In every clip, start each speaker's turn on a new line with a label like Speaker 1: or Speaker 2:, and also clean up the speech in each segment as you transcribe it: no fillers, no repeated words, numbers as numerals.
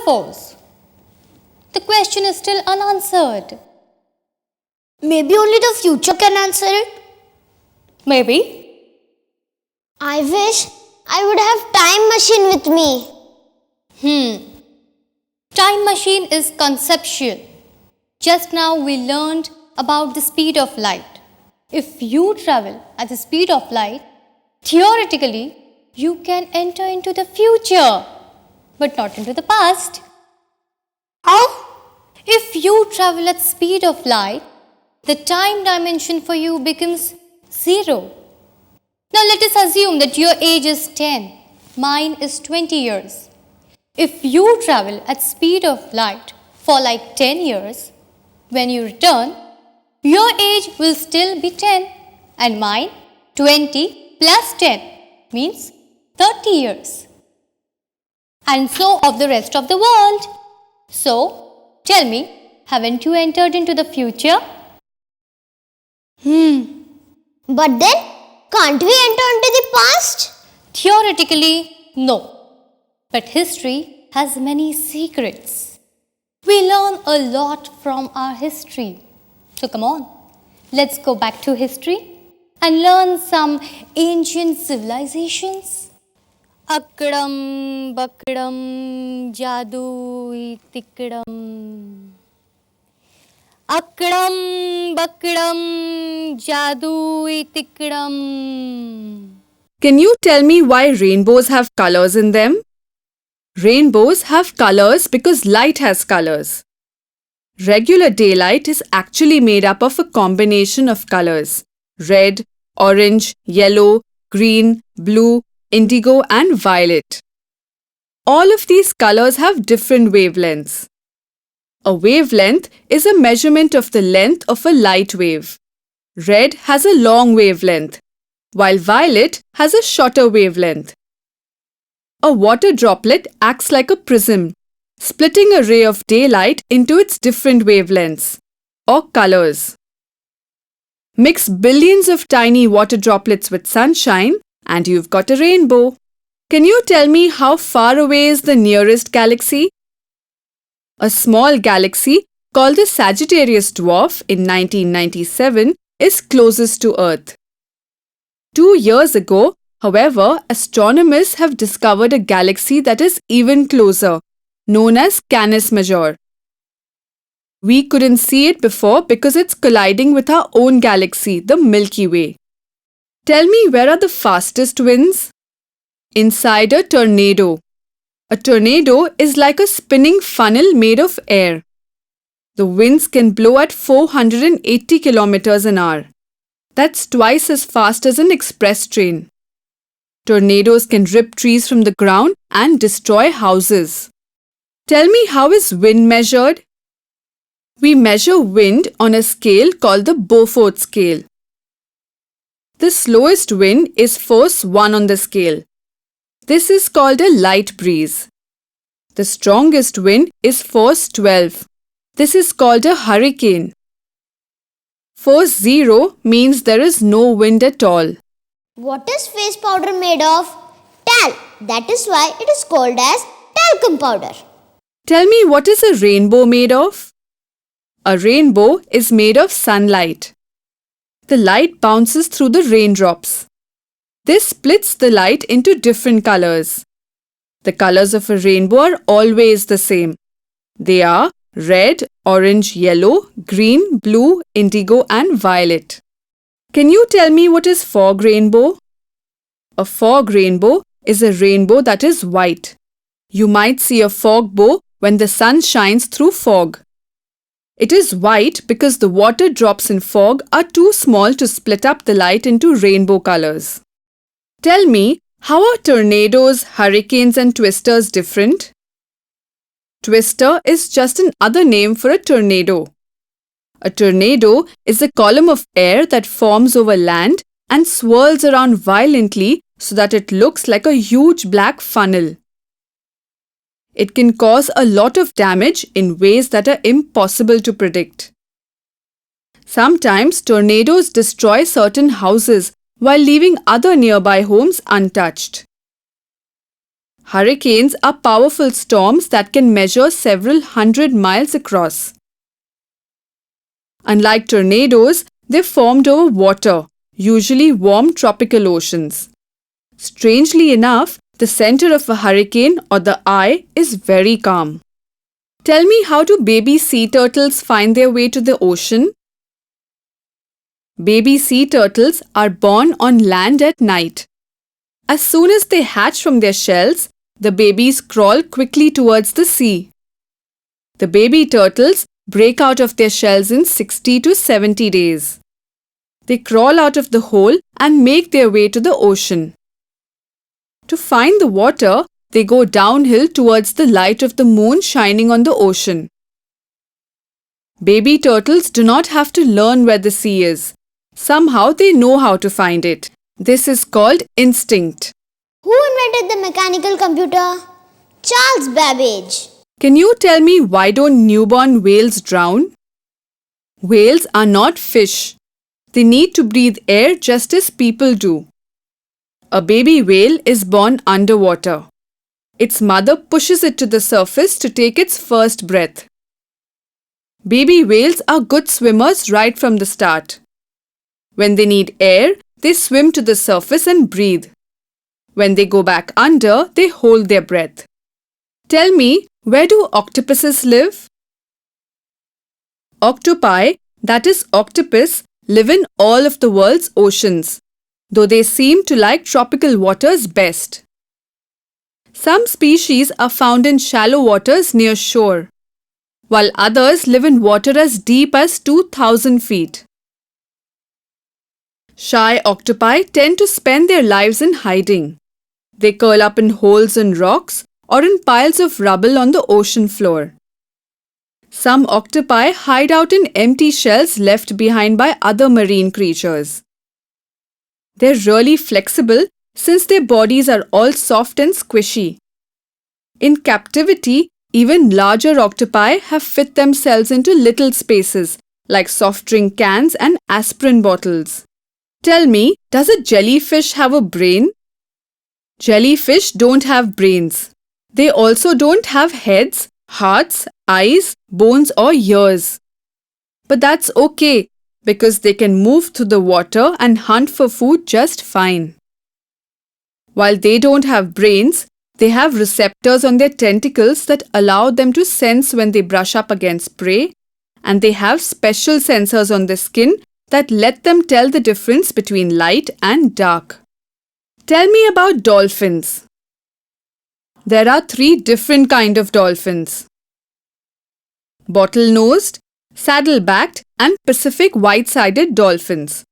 Speaker 1: false? The question is still unanswered.
Speaker 2: Maybe only the future can answer it.
Speaker 1: Maybe.
Speaker 2: I wish I would have time machine with me.
Speaker 1: Time machine is conceptual. Just now we learned about the speed of light. If you travel at the speed of light, theoretically, you can enter into the future, but not into the past.
Speaker 2: How?
Speaker 1: If you travel at speed of light, the time dimension for you becomes 0. Now let us assume that your age is 10, mine is 20 years. If you travel at speed of light for like 10 years, when you return, your age will still be 10 and mine 20 plus 10 means 30 years. And so of the rest of the world. So, tell me, haven't you entered into the future?
Speaker 2: But then, can't we enter into the past?
Speaker 1: Theoretically, no. But history has many secrets. We learn a lot from our history. So come on, let's go back to history and learn some ancient civilizations. Akadam, bakadam, jadui tikadam. Akadam, bakadam, jadui tikadam.
Speaker 3: Can you tell me why rainbows have colors in them? Rainbows have colors because light has colors. Regular daylight is actually made up of a combination of colors: red, orange, yellow, green, blue, indigo and violet. All of these colors have different wavelengths. A wavelength is a measurement of the length of a light wave. Red has a long wavelength, while violet has a shorter wavelength. A water droplet acts like a prism, splitting a ray of daylight into its different wavelengths, or colors. Mix billions of tiny water droplets with sunshine and you've got a rainbow. Can you tell me how far away is the nearest galaxy? A small galaxy called the Sagittarius Dwarf in 1997 is closest to Earth. 2 years ago, however, astronomers have discovered a galaxy that is even closer, known as Canis Major. We couldn't see it before because it's colliding with our own galaxy, the Milky Way. Tell me, where are the fastest winds? Inside a tornado. A tornado is like a spinning funnel made of air. The winds can blow at 480 kilometers an hour. That's twice as fast as an express train. Tornadoes can rip trees from the ground and destroy houses. Tell me, how is wind measured? We measure wind on a scale called the Beaufort scale. The slowest wind is force 1 on the scale. This is called a light breeze. The strongest wind is force 12. This is called a hurricane. Force 0 means there is no wind at all.
Speaker 2: What is face powder made of? Talc. That is why it is called as talcum powder.
Speaker 3: Tell me, what is a rainbow made of? A rainbow is made of sunlight. The light bounces through the raindrops. This splits the light into different colors. The colors of a rainbow are always the same. They are red, orange, yellow, green, blue, indigo and violet. Can you tell me what is fog rainbow? A fog rainbow is a rainbow that is white. You might see a fog bow when the sun shines through fog. It is white because the water drops in fog are too small to split up the light into rainbow colors. Tell me, how are tornadoes, hurricanes and twisters different? Twister is just another name for a tornado. A tornado is a column of air that forms over land and swirls around violently so that it looks like a huge black funnel. It can cause a lot of damage in ways that are impossible to predict. Sometimes tornadoes destroy certain houses while leaving other nearby homes untouched. Hurricanes are powerful storms that can measure several hundred miles across. Unlike tornadoes, they formed over water, usually warm tropical oceans. Strangely enough, the center of a hurricane or the eye is very calm. Tell me, how do baby sea turtles find their way to the ocean? Baby sea turtles are born on land at night. As soon as they hatch from their shells, the babies crawl quickly towards the sea. The baby turtles break out of their shells in 60 to 70 days. They crawl out of the hole and make their way to the ocean. To find the water, they go downhill towards the light of the moon shining on the ocean. Baby turtles do not have to learn where the sea is. Somehow they know how to find it. This is called instinct.
Speaker 2: Who invented the mechanical computer? Charles Babbage.
Speaker 3: Can you tell me, why don't newborn whales drown? Whales are not fish. They need to breathe air just as people do. A baby whale is born underwater. Its mother pushes it to the surface to take its first breath. Baby whales are good swimmers right from the start. When they need air, they swim to the surface and breathe. When they go back under, they hold their breath. Tell me, where do octopuses live? Octopi, that is octopus, live in all of the world's oceans, though they seem to like tropical waters best. Some species are found in shallow waters near shore, while others live in water as deep as 2,000 feet. Shy octopi tend to spend their lives in hiding. They curl up in holes in rocks or in piles of rubble on the ocean floor. Some octopi hide out in empty shells left behind by other marine creatures. They're really flexible since their bodies are all soft and squishy. In captivity, even larger octopi have fit themselves into little spaces like soft drink cans and aspirin bottles. Tell me, does a jellyfish have a brain? Jellyfish don't have brains. They also don't have heads, hearts, eyes, bones or ears. But that's okay because they can move through the water and hunt for food just fine. While they don't have brains, they have receptors on their tentacles that allow them to sense when they brush up against prey, and they have special sensors on their skin that let them tell the difference between light and dark. Tell me about dolphins. There are 3 different kinds of dolphins: bottle-nosed, saddle-backed, and Pacific white-sided dolphins.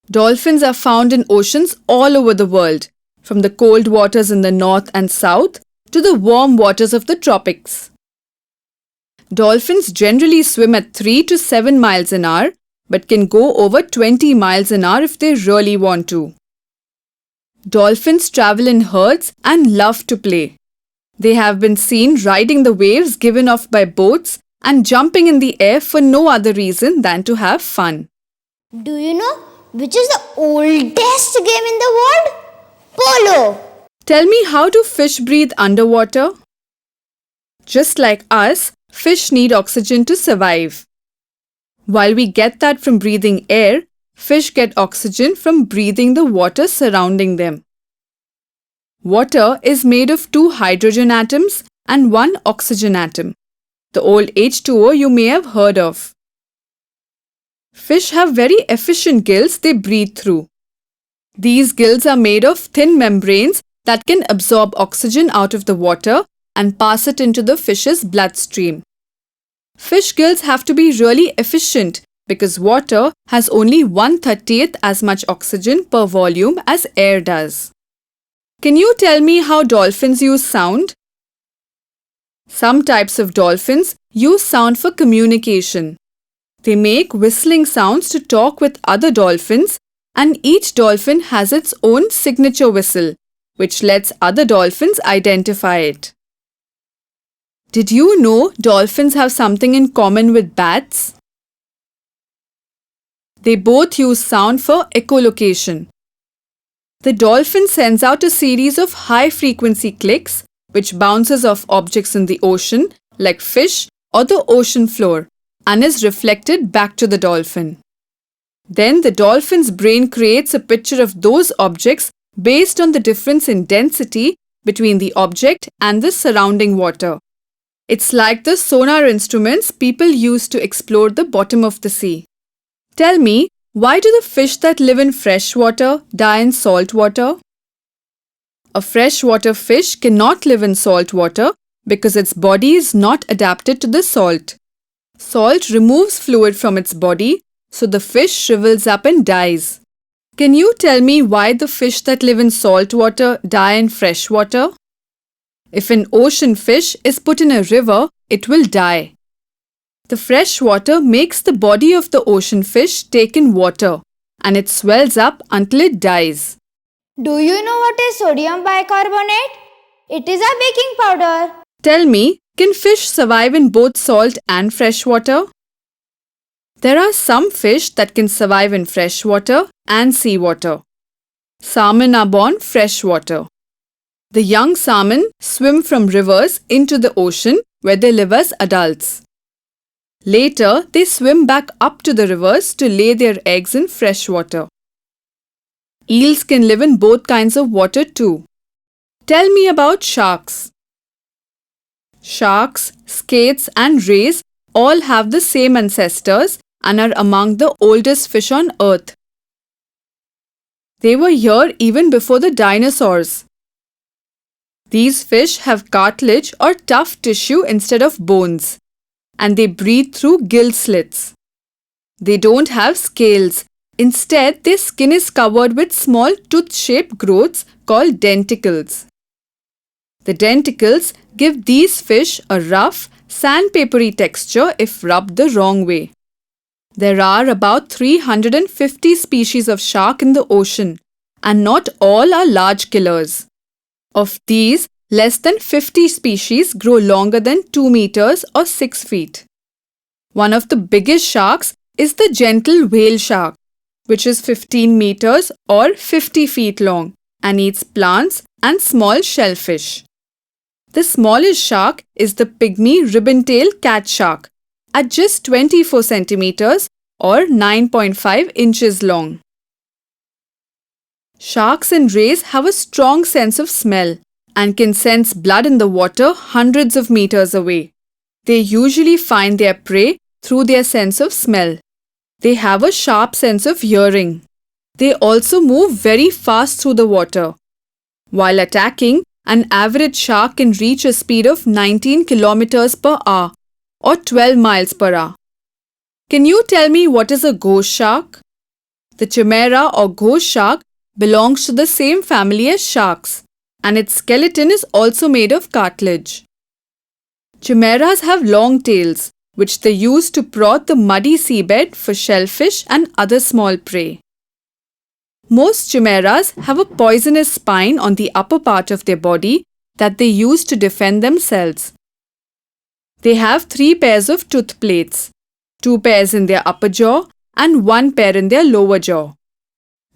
Speaker 3: Dolphins are found in oceans all over the world, from the cold waters in the north and south to the warm waters of the tropics. Dolphins generally swim at 3 to 7 miles an hour, but can go over 20 miles an hour if they really want to. Dolphins travel in herds and love to play. They have been seen riding the waves given off by boats and jumping in the air for no other reason than to have fun.
Speaker 2: Do you know which is the oldest game in the world? Polo.
Speaker 3: Tell me, how do fish breathe underwater? Just like us, fish need oxygen to survive. While we get that from breathing air, fish get oxygen from breathing the water surrounding them. Water is made of 2 hydrogen atoms and 1 oxygen atom, the old H2O you may have heard of. Fish have very efficient gills they breathe through. These gills are made of thin membranes that can absorb oxygen out of the water and pass it into the fish's bloodstream. Fish gills have to be really efficient because water has only 1/30th as much oxygen per volume as air does. Can you tell me how dolphins use sound? Some types of dolphins use sound for communication. They make whistling sounds to talk with other dolphins, and each dolphin has its own signature whistle, which lets other dolphins identify it. Did you know dolphins have something in common with bats? They both use sound for echolocation. The dolphin sends out a series of high-frequency clicks which bounces off objects in the ocean like fish or the ocean floor and is reflected back to the dolphin. Then the dolphin's brain creates a picture of those objects based on the difference in density between the object and the surrounding water. It's like the sonar instruments people use to explore the bottom of the sea. Tell me, why do the fish that live in fresh water die in salt water? A freshwater fish cannot live in salt water because its body is not adapted to the salt. Salt removes fluid from its body, so the fish shrivels up and dies. Can you tell me why the fish that live in salt water die in fresh water? If an ocean fish is put in a river, it will die. The fresh water makes the body of the ocean fish take in water and it swells up until it dies.
Speaker 2: Do you know what is sodium bicarbonate? It is a baking powder.
Speaker 3: Tell me, can fish survive in both salt and fresh water? There are some fish that can survive in fresh water and seawater. Salmon are born freshwater. The young salmon swim from rivers into the ocean where they live as adults. Later, they swim back up to the rivers to lay their eggs in fresh water. Eels can live in both kinds of water too. Tell me about sharks. Sharks, skates and rays all have the same ancestors and are among the oldest fish on earth. They were here even before the dinosaurs. These fish have cartilage or tough tissue instead of bones, and they breathe through gill slits. They don't have scales. Instead, their skin is covered with small tooth-shaped growths called denticles. The denticles give these fish a rough, sandpapery texture if rubbed the wrong way. There are about 350 species of shark in the ocean, and not all are large killers. Of these, less than 50 species grow longer than 2 meters or 6 feet. One of the biggest sharks is the gentle whale shark, which is 15 meters or 50 feet long and eats plants and small shellfish. The smallest shark is the pygmy ribbon-tail cat shark at just 24 centimeters or 9.5 inches long. Sharks and rays have a strong sense of smell and can sense blood in the water hundreds of meters away. They usually find their prey through their sense of smell. They have a sharp sense of hearing. They also move very fast through the water. While attacking, an average shark can reach a speed of 19 kilometers per hour or 12 miles per hour. Can you tell me what is a ghost shark? The Chimera or ghost shark belongs to the same family as sharks, and its skeleton is also made of cartilage. Chimeras have long tails, which they use to prod the muddy seabed for shellfish and other small prey. Most chimeras have a poisonous spine on the upper part of their body that they use to defend themselves. They have 3 pairs of tooth plates, 2 pairs in their upper jaw and 1 pair in their lower jaw.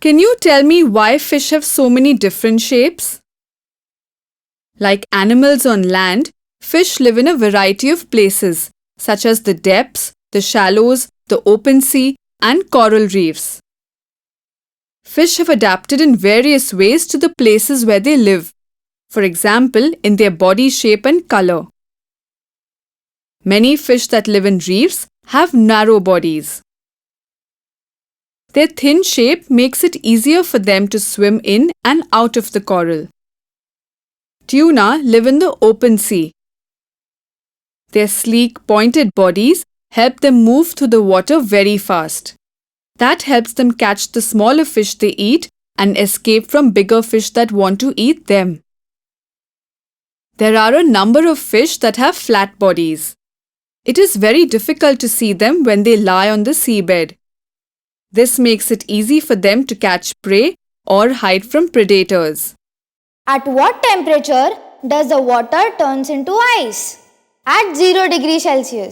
Speaker 3: Can you tell me why fish have so many different shapes? Like animals on land, fish live in a variety of places, such as the depths, the shallows, the open sea, and coral reefs. Fish have adapted in various ways to the places where they live, for example, in their body shape and color. Many fish that live in reefs have narrow bodies. Their thin shape makes it easier for them to swim in and out of the coral. Tuna live in the open sea. Their sleek, pointed bodies help them move through the water very fast. That helps them catch the smaller fish they eat and escape from bigger fish that want to eat them. There are a number of fish that have flat bodies. It is very difficult to see them when they lie on the seabed. This makes it easy for them to catch prey or hide from predators.
Speaker 2: At what temperature does the water turns into ice? At 0 degrees Celsius.